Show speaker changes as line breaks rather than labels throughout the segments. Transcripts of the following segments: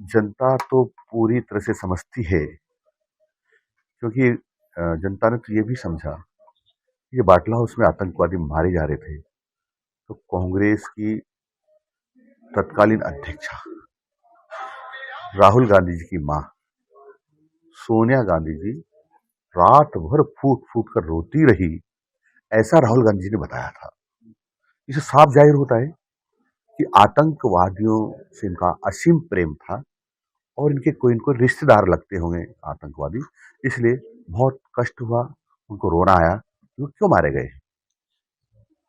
जनता तो पूरी तरह से समझती है, क्योंकि जनता ने तो ये भी समझा कि बाटला हाउस में आतंकवादी मारे जा रहे थे, तो कांग्रेस की तत्कालीन अध्यक्षा राहुल गांधी जी की मां सोनिया गांधी जी रात भर फूट फूट कर रोती रही, ऐसा राहुल गांधी जी ने बताया था। इसे साफ जाहिर होता है कि आतंकवादियों से इनका असीम प्रेम था और इनके कोई इनको रिश्तेदार लगते होंगे आतंकवादी, इसलिए बहुत कष्ट हुआ, उनको रोना आया कि वो क्यों मारे गए।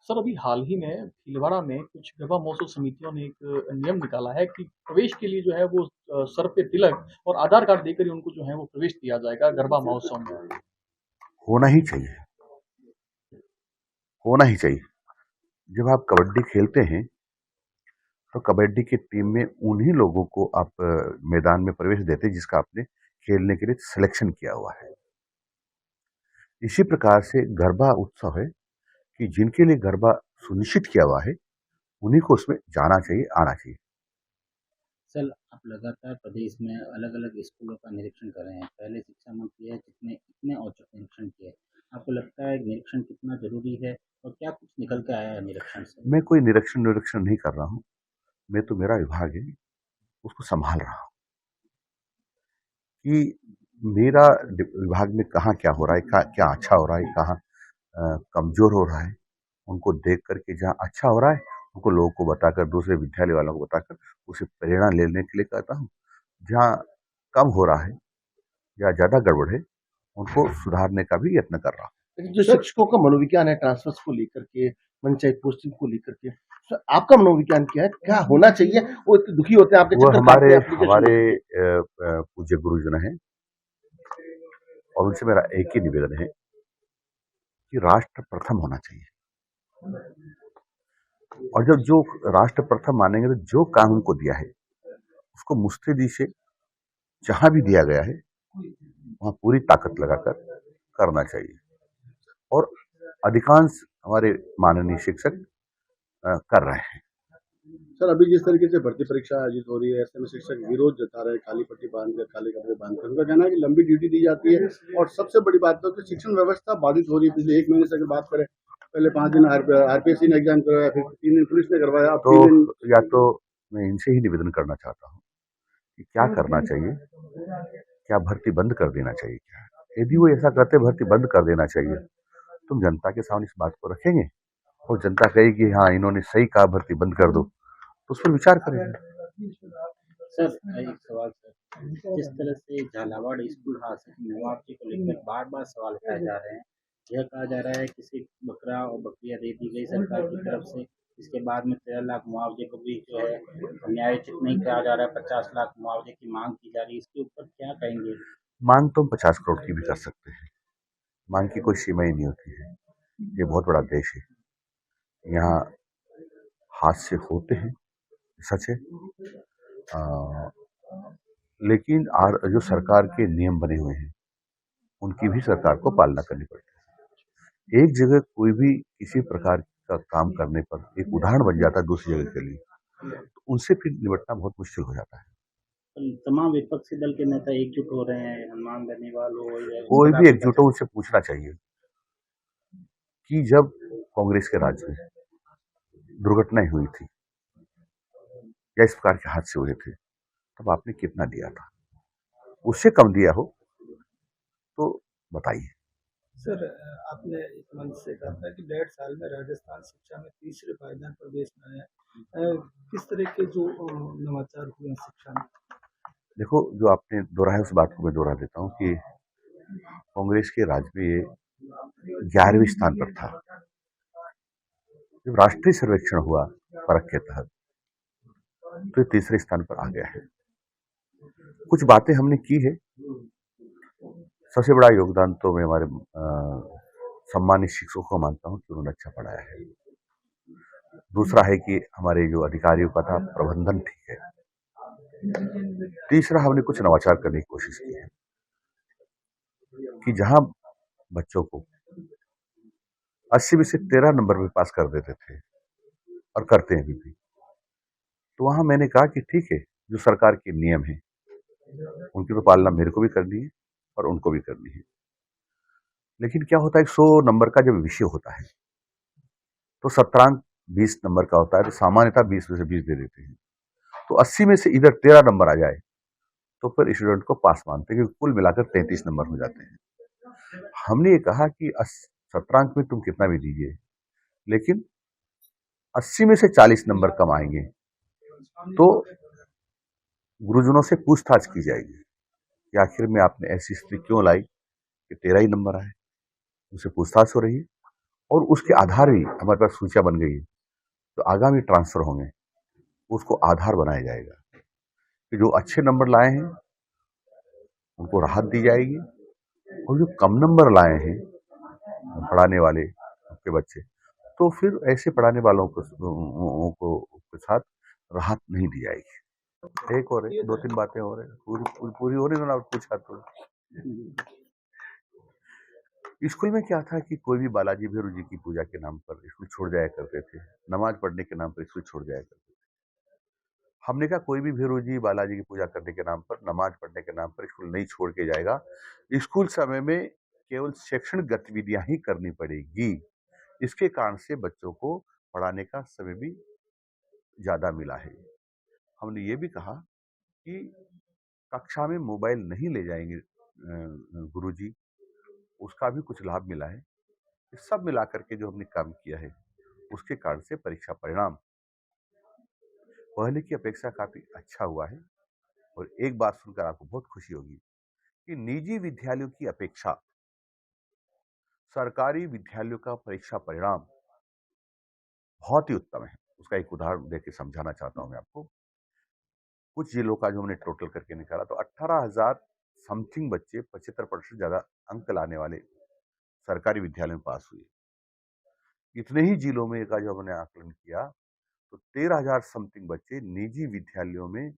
सर, अभी हाल ही में भीलवाड़ा में कुछ गरबा महोत्सव समितियों ने एक नियम निकाला है कि प्रवेश के लिए जो है वो सर पे तिलक और आधार कार्ड देकर ही उनको जो है वो प्रवेश दिया जाएगा गरबा महोत्सव में।
होना ही चाहिए, होना ही चाहिए। जब आप कबड्डी खेलते हैं तो कबड्डी की टीम में उन्हीं लोगों को आप मैदान में प्रवेश देते हैं जिसका आपने खेलने के लिए सिलेक्शन किया हुआ है। इसी प्रकार से गरबा उत्सव है कि जिनके लिए गरबा सुनिश्चित किया हुआ है उन्हीं को उसमें जाना चाहिए, आना चाहिए।
सर, आप लगातार प्रदेश में अलग-अलग स्कूलों का निरीक्षण कर रहे हैं। पहले शिक्षा मंत्री है जिसने इतने औचक निरीक्षण किए। आपको लगता है निरीक्षण कितना ज़रूरी है और क्या कुछ निकल के आया है निरीक्षण से?
मैं कोई निरीक्षण निरीक्षण नहीं कर रहा हूँ, मैं तो मेरा विभाग है उसको संभाल रहा हूँ कि मेरा विभाग में कहाँ क्या हो रहा है, क्या अच्छा हो रहा है, कहाँ कमजोर हो रहा है, उनको देख करके जहाँ अच्छा हो रहा है उनको लोगों को बताकर, दूसरे विद्यालय वालों को बताकर उसे प्रेरणा लेने के लिए कहता हूँ। जहाँ कम हो रहा है या ज्यादा गड़बड़ है उनको सुधारने का भी यत्न कर रहा हूँ।
लेकिन जो शिक्षकों का मनोविज्ञान है ट्रांसफर्स को लेकर के, पंचायत पोस्टिंग को लेकर के, तो आपका मनोविज्ञान क्या है? क्या होना चाहिए? वो इतने दुखी होते हैं, आपके
वो
चक्कर काटते
हमारे
हैं एप्लीकेशन
हमारे
में।
पूज्य गुरुजन है और उनसे मेरा एक ही निवेदन है कि राष्ट्र प्रथम होना चाहिए। और जब जो राष्ट्र प्रथम मानेंगे तो जो काम उनको दिया है उसको मुस्तैदी से जहां भी दिया गया है वहां पूरी ताकत लगाकर करना चाहिए। और अधिकांश हमारे माननीय शिक्षक कर रहे हैं।
सर, अभी जिस तरीके से भर्ती परीक्षा आयोजित हो रही है, ऐसे में शिक्षक विरोध जता रहे हैं, काली पट्टी बांध कर, काले कपड़े बांध कर। उनका कहना है कि लंबी ड्यूटी दी जाती है और सबसे बड़ी बात तो कि शिक्षण व्यवस्था बाधित हो रही है। पिछले 1 महीने से अगर बात करें, पहले 5 दिन आरपीएससी ने एग्जाम करवाया, फिर 3 दिन पुलिस ने करवाया, अब
तो
3 दिन।
या तो मैं इनसे ही निवेदन करना चाहता हूँ कि क्या करना चाहिए, क्या भर्ती बंद कर देना चाहिए, क्या यदि वो ऐसा करते भर्ती बंद कर देना चाहिए, तुम जनता के सामने इस बात को रखेंगे और जनता कहेगी हाँ इन्होंने सही कहा भर्ती बंद कर दो, तो उस पर विचार करेंगे।
सर, एक सवाल सर, जिस तरह से झालावाड़ स्कूल हादसे की मुआवजे को लेकर बार-बार सवाल उठाए जा रहे हैं। यह कहा जा रहा है किसी बकरा और बकरियाँ दे दी गई सरकार की तरफ से, इसके बाद में 13 लाख मुआवजे को भी जो है न्यायोचित नहीं कहा जा रहा है, 50 लाख मुआवजे की माँग की जा रही है। इसके ऊपर क्या कहेंगे?
मांग तो हम 50 करोड़ की भी कर सकते हैं, मांग की कोई सीमा ही नहीं होती है। ये बहुत बड़ा देश है, यहाँ हादसे होते हैं, सच है। आ, लेकिन जो सरकार के नियम बने हुए हैं उनकी भी सरकार को पालना करनी पड़ती है। एक जगह कोई भी किसी प्रकार का काम करने पर एक उदाहरण बन जाता है दूसरी जगह के लिए, तो उनसे फिर निपटना बहुत मुश्किल हो जाता है।
तमाम विपक्षी दल के नेता एकजुट हो रहे हैं, हनुमान बेनीवाल हो या इस
कोई
पर
भी
आपकी क्या।
एकजुट हो उनसे पूछना चाहिए कि जब कांग्रेस के राज में दुर्घटनाएं हुई थी या इस प्रकार के हादसे हुए थे तब आपने कितना दिया था, उससे कम दिया हो तो बताइए।
सर, आपने इस मंच से कहा था कि 1.5 साल में राजस्थान शिक्षा में तीसरे पायदान पर देश में आया है। किस तरह के जो नवाचार हुए हैं शिक्षा में?
देखो, जो आपने दोहराया उस बात को मैं दोहरा देता हूँ कि कांग्रेस के राज में ये 11वें स्थान पर था। जब राष्ट्रीय सर्वेक्षण हुआ परख के तहत तो ये तीसरे स्थान पर आ गया है। कुछ बातें हमने की है। सबसे बड़ा योगदान तो मैं हमारे सम्मानित शिक्षकों को मानता हूँ कि उन्होंने अच्छा पढ़ाया है। दूसरा है कि हमारे जो अधिकारियों का था प्रबंधन ठीक है। तीसरा, हमने कुछ नवाचार करने की कोशिश की है कि जहां बच्चों को 80 में से 13 नंबर में पास कर देते थे और करते हैं अभी भी, तो वहां मैंने कहा कि ठीक है, जो सरकार के नियम हैं उनकी तो पालना मेरे को भी करनी है और उनको भी करनी है। लेकिन क्या होता है, 100 नंबर का जब विषय होता है तो सत्रांक 20 नंबर का होता है, तो सामान्यतः 20 में से 20 दे देते हैं। तो 80 में से इधर 13 नंबर आ जाए तो फिर स्टूडेंट को पास मानते हैं, क्योंकि कुल मिलाकर 33 नंबर हो जाते हैं। हमने ये कहा कि सत्रांक में तुम कितना भी दीजिए, लेकिन 80 में से 40 नंबर कम आएंगे तो गुरुजनों से पूछताछ की जाएगी कि आखिर में आपने ऐसी स्थिति क्यों लाई कि 13 ही नंबर आए। उनसे पूछताछ हो रही है और उसके आधार भी हमारे पास सूचियां बन गई है। तो आगामी ट्रांसफर होंगे उसको आधार बनाया जाएगा कि जो अच्छे नंबर लाए हैं उनको राहत दी जाएगी, और जो कम नंबर लाए हैं पढ़ाने वाले आपके बच्चे, तो फिर ऐसे पढ़ाने वालों को के साथ राहत नहीं दी जाएगी। एक और है, 2-3 बातें और है, पूरी हो रही है ना, आप पूछा तो। स्कूल में क्या था कि कोई भी बालाजी भैरू जी की पूजा के नाम पर स्कूल छोड़ जाया करते थे, नमाज पढ़ने के नाम पर स्कूल छोड़ जाया करते थे। हमने कहा कोई भी भैरू जी बालाजी की पूजा करने के नाम पर, नमाज पढ़ने के नाम पर स्कूल नहीं छोड़ के जाएगा। स्कूल समय में केवल शैक्षणिक गतिविधियां ही करनी पड़ेगी। इसके कारण से बच्चों को पढ़ाने का समय भी ज्यादा मिला है। हमने ये भी कहा कि कक्षा में मोबाइल नहीं ले जाएंगे गुरुजी, उसका भी कुछ लाभ मिला है। इस सब मिलाकर के जो हमने काम किया है उसके कारण से परीक्षा परिणाम पहले की अपेक्षा काफी अच्छा हुआ है। और एक बात सुनकर आपको बहुत खुशी होगी कि निजी विद्यालयों की अपेक्षा सरकारी विद्यालयों का परीक्षा परिणाम बहुत ही उत्तम है। उसका एक उदाहरण देकर समझाना चाहता हूं मैं आपको। कुछ जिलों का जो हमने टोटल करके निकाला तो 18,000 समथिंग बच्चे 75% ज्यादा अंक लाने वाले सरकारी विद्यालयों में पास हुए। इतने ही जिलों में का जो हमने आकलन किया तो 13,000 समथिंग बच्चे निजी विद्यालयों में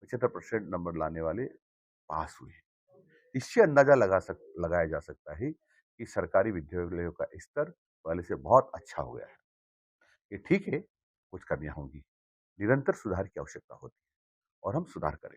75% नंबर लाने वाले पास हुए। इससे अंदाजा लगाया जा सकता है कि सरकारी विद्यालयों का स्तर पहले से बहुत अच्छा हो गया है। ये ठीक है, कुछ कमियां होंगी, निरंतर सुधार की आवश्यकता होती है और हम सुधार करें।